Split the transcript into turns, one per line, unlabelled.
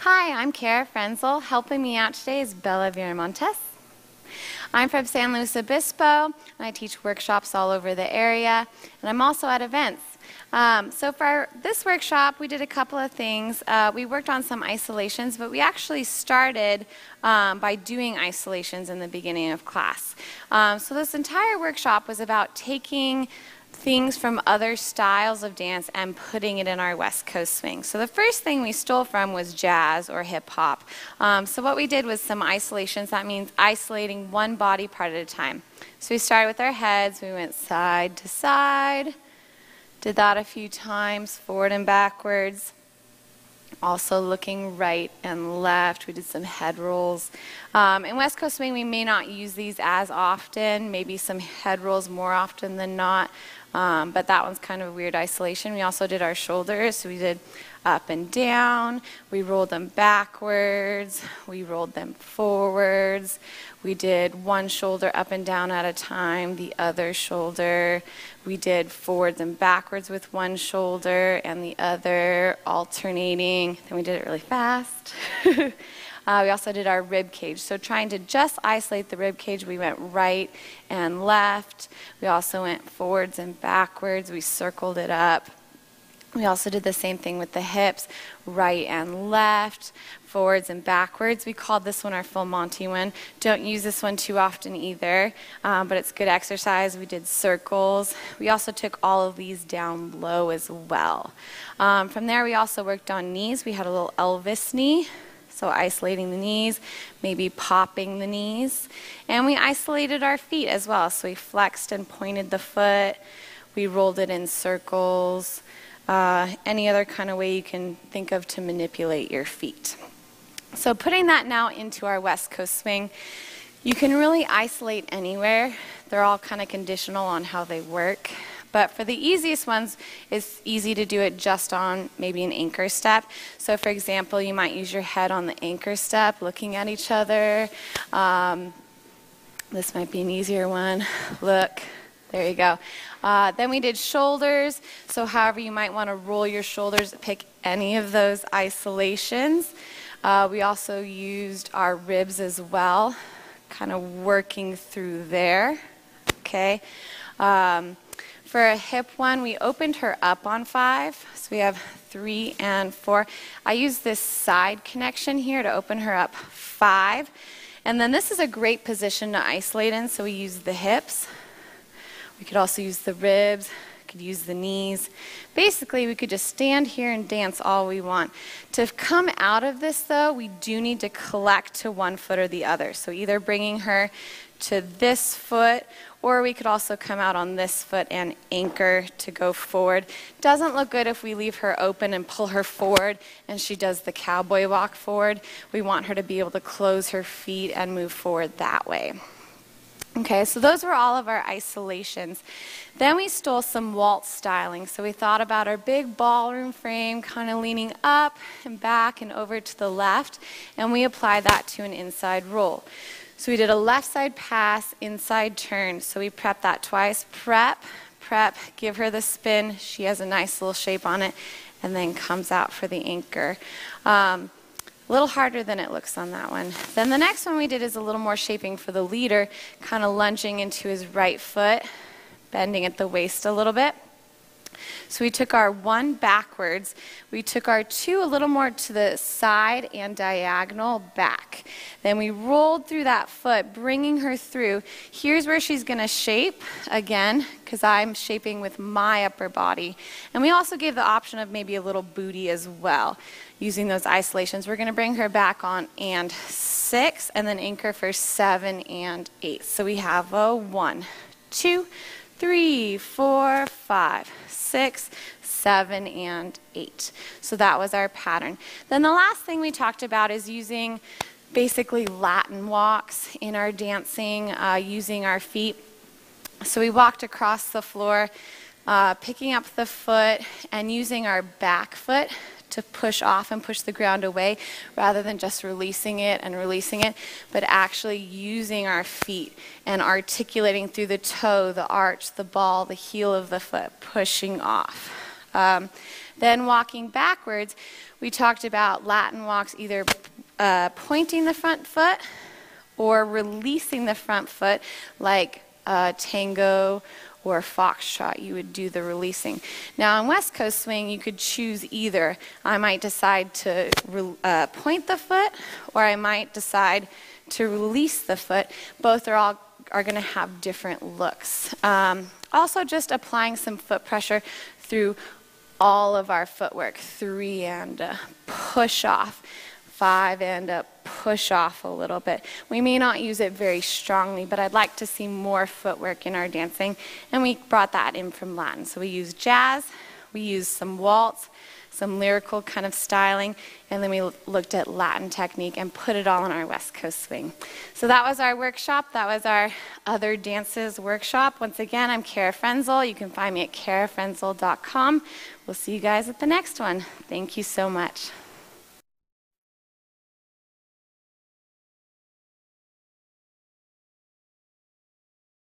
Hi, I'm Kara Frenzel. Helping me out today is Bella Viramontes. I'm from San Luis Obispo, and I teach workshops all over the area, and I'm also at events. So for this workshop, we did a couple of things. We worked on some isolations, but we actually started by doing isolations in the beginning of class. So this entire workshop was about taking things from other styles of dance and putting it in our West Coast swing. So the first thing we stole from was jazz or hip hop. So what we did was some isolations. That means isolating one body part at a time. So we started with our heads. We went side to side. Did that a few times, forward and backwards. Also looking right and left. We did some head rolls. In West Coast swing, we may not use these as often, maybe some head rolls more often than not, but that one's kind of a weird isolation. We also did our shoulders, so we did up and down. We rolled them backwards. We rolled them forwards. We did one shoulder up and down at a time, the other shoulder. We did forwards and backwards with one shoulder and the other, alternating. Then we did it really fast. We also did our rib cage. So trying to just isolate the rib cage, we went right and left. We also went forwards and backwards. We circled it up. We also did the same thing with the hips, right and left, forwards and backwards. We called this one our full Monty one. Don't use this one too often either, but it's good exercise. We did circles. We also took all of these down low as well. From there, we also worked on knees. We had a little Elvis knee, so isolating the knees, maybe popping the knees. And we isolated our feet as well. So we flexed and pointed the foot. We rolled it in circles. Any other kind of way you can think of to manipulate your feet. So putting that now into our West Coast swing, you can really isolate anywhere. They're all kind of conditional on how they work. But for the easiest ones, it's easy to do it just on maybe an anchor step. So for example, you might use your head on the anchor step, looking at each other. This might be an easier one. Look. There you go. Then we did shoulders. So however you might want to roll your shoulders, pick any of those isolations. We also used our ribs as well, kind of working through there. Okay. For a hip one, we opened her up on 5. So we have 3 and 4. I use this side connection here to open her up 5. And then this is a great position to isolate in, so we use the hips. We could also use the ribs, could use the knees. Basically, we could just stand here and dance all we want. To come out of this, though, we do need to collect to one foot or the other. So either bringing her to this foot, or we could also come out on this foot and anchor to go forward. Doesn't look good if we leave her open and pull her forward and she does the cowboy walk forward. We want her to be able to close her feet and move forward that way. Okay, so those were all of our isolations. Then we stole some waltz styling. So we thought about our big ballroom frame kind of leaning up and back and over to the left, and we applied that to an inside roll. So we did a left side pass, inside turn. So we prepped that twice. Prep, give her the spin. She has a nice little shape on it, and then comes out for the anchor. A little harder than it looks on that one. Then the next one we did is a little more shaping for the leader, kind of lunging into his right foot, bending at the waist a little bit. So we took our 1 backwards. We took our 2 a little more to the side and diagonal back. Then we rolled through that foot, bringing her through. Here's where she's going to shape again, because I'm shaping with my upper body. And we also gave the option of maybe a little booty as well. Using those isolations, we're going to bring her back on and 6, and then anchor for 7 and 8. So we have a 1, 2, 3, 4, 5, 6, 7, and 8. So that was our pattern. Then the last thing we talked about is using basically Latin walks in our dancing, using our feet. So we walked across the floor, picking up the foot and using our back foot to push off and push the ground away rather than just releasing it, but actually using our feet and articulating through the toe, the arch, the ball, the heel of the foot, pushing off. Then walking backwards, we talked about Latin walks, either pointing the front foot or releasing the front foot, like tango or foxtrot. You would do the releasing. Now on West Coast swing, you could choose either. I might decide to point the foot, or I might decide to release the foot. Both are going to have different looks. Also, just applying some foot pressure through all of our footwork. 3 and push off. 5 and push off a little bit. We may not use it very strongly, but I'd like to see more footwork in our dancing, and we brought that in from Latin. So we use jazz, we use some waltz, some lyrical kind of styling, and then we looked at Latin technique and put it all in our West Coast swing. So that was our workshop. That was our Other Dances workshop. Once again, I'm Kara Frenzel. You can find me at karafrenzel.com. We'll see you guys at the next one. Thank you so much.